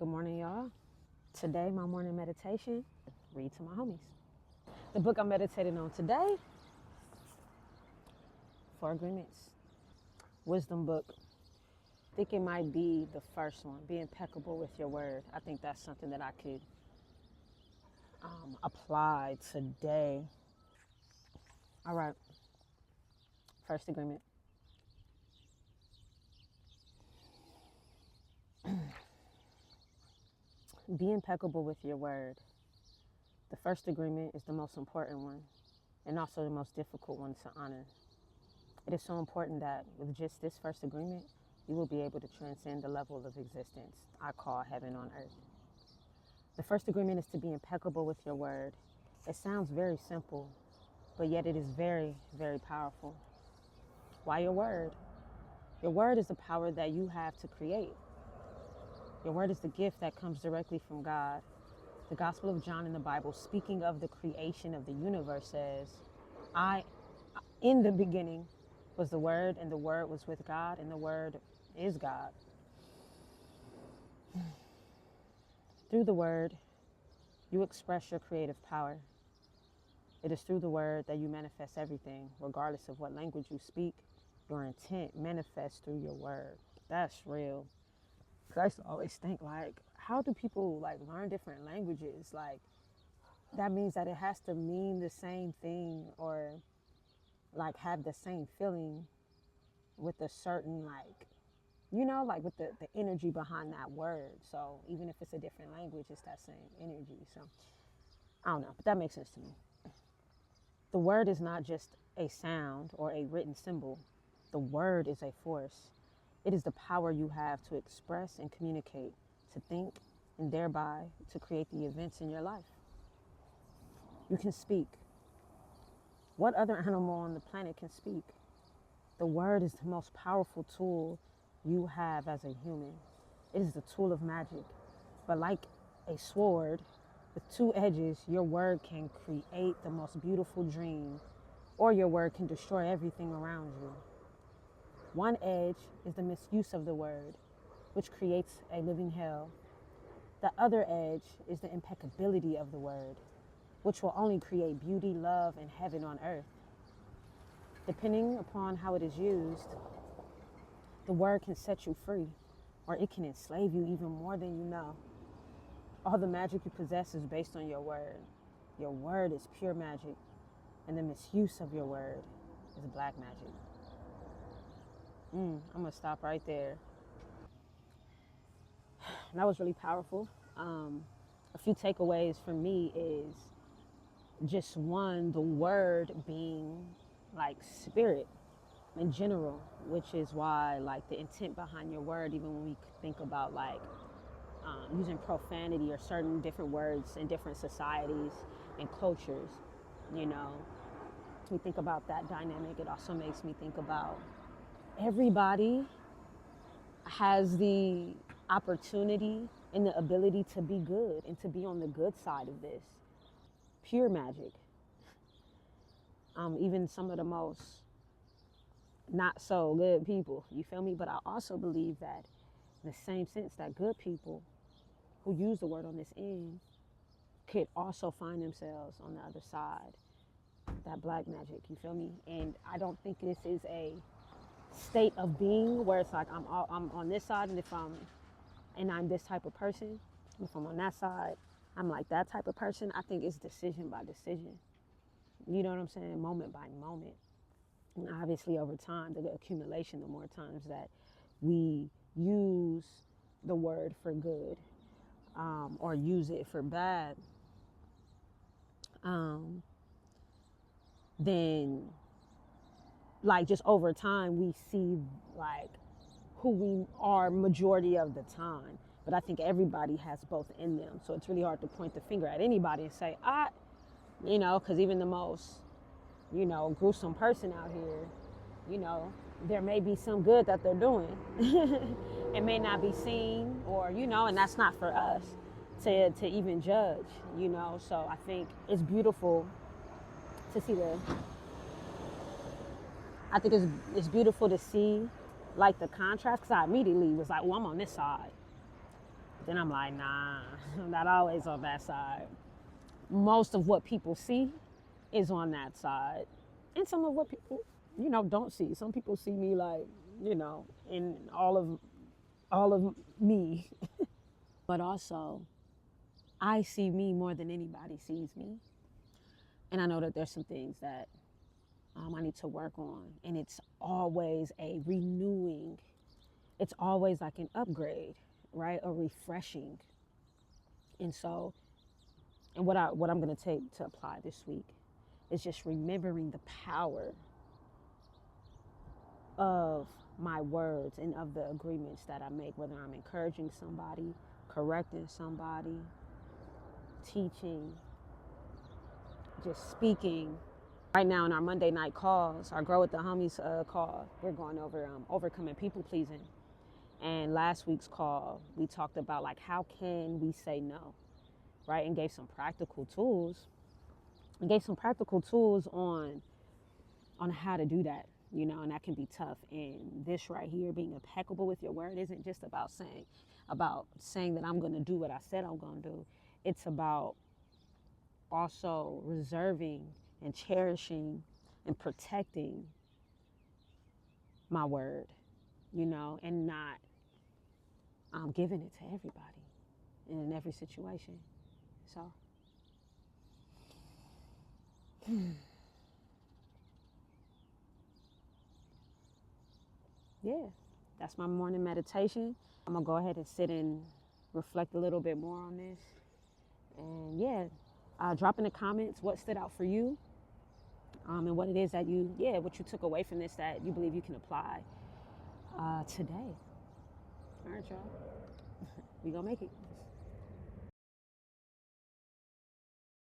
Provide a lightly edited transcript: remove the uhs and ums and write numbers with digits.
Good morning, y'all. Today, my morning meditation, read to my homies. The book I'm meditating on today, For Agreements, wisdom book. I think it might be the first one, be impeccable with your word. I think that's something that I could apply today. All right, first agreement. Be impeccable with your word. The first agreement is the most important one and also the most difficult one to honor. It is so important that with just this first agreement, you will be able to transcend the level of existence I call heaven on earth. The first agreement is to be impeccable with your word. It sounds very simple, but yet it is very, very powerful. Why your word? Your word is the power that you have to create. Your word is the gift that comes directly from God. The Gospel of John in the Bible, speaking of the creation of the universe, says, in the beginning was the Word, and the Word was with God, and the Word is God. Through the Word, you express your creative power. It is through the Word that you manifest everything, regardless of what language you speak. Your intent manifests through your word. That's real. Because I used to always think, like, how do people, like, learn different languages? Like, that means that it has to mean the same thing or, like, have the same feeling with a certain, like, like with the energy behind that word. So even if it's a different language, it's that same energy. So I don't know, but that makes sense to me. The word is not just a sound or a written symbol. The word is a force. It is the power you have to express and communicate, to think, and thereby to create the events in your life. You can speak. What other animal on the planet can speak? The word is the most powerful tool you have as a human. It is the tool of magic. But like a sword with two edges, your word can create the most beautiful dream, or your word can destroy everything around you. One edge is the misuse of the word, which creates a living hell. The other edge is the impeccability of the word, which will only create beauty, love, and heaven on earth. Depending upon how it is used, the word can set you free, or it can enslave you even more than you know. All the magic you possess is based on your word. Your word is pure magic, and the misuse of your word is black magic. I'm going to stop right there. That was really powerful. A few takeaways for me is just one, the word being like spirit in general, which is why like the intent behind your word, even when we think about like using profanity or certain different words in different societies and cultures, we think about that dynamic. It also makes me think about everybody has the opportunity and the ability to be good and to be on the good side of this. Pure magic. Even some of the most not so good people, you feel me? But I also believe that in the same sense that good people who use the word on this end could also find themselves on the other side. That black magic, you feel me? And I don't think this is a state of being where it's like I'm on this side, and I'm this type of person. If I'm on that side, I'm like that type of person. I think it's decision by decision. You know what I'm saying? Moment by moment. And obviously over time, the accumulation, the more times that we use the word for good or use it for bad, then like just over time we see like who we are majority of the time. But I think everybody has both in them, so it's really hard to point the finger at anybody and say because even the most gruesome person out here, there may be some good that they're doing. It may not be seen, or and that's not for us to even judge, so I think it's beautiful to see I think it's beautiful to see like the contrast, because I immediately was like, I'm on this side. Then I'm like, nah, I'm not always on that side. Most of what people see is on that side. And some of what people, don't see. Some people see me like, in all of me. But also, I see me more than anybody sees me. And I know that there's some things that I need to work on. And it's always a renewing. It's always like an upgrade, right? A refreshing. And so, and what I'm going to take to apply this week is just remembering the power of my words and of the agreements that I make, whether I'm encouraging somebody, correcting somebody, teaching, just speaking. Right now in our Monday night calls, our Grow with the Homies call, we're going over overcoming people pleasing. And last week's call, we talked about like how can we say no, right? And gave some practical tools. And gave some practical tools on how to do that, and that can be tough. And this right here, being impeccable with your word, isn't just about saying that I'm going to do what I said I'm going to do. It's about also reserving and cherishing and protecting my word, and not giving it to everybody and in every situation. So, yeah, that's my morning meditation. I'm going to go ahead and sit and reflect a little bit more on this. And yeah, drop in the comments what stood out for you, and what it is that what you took away from this that you believe you can apply today. All right, y'all. We gonna make it.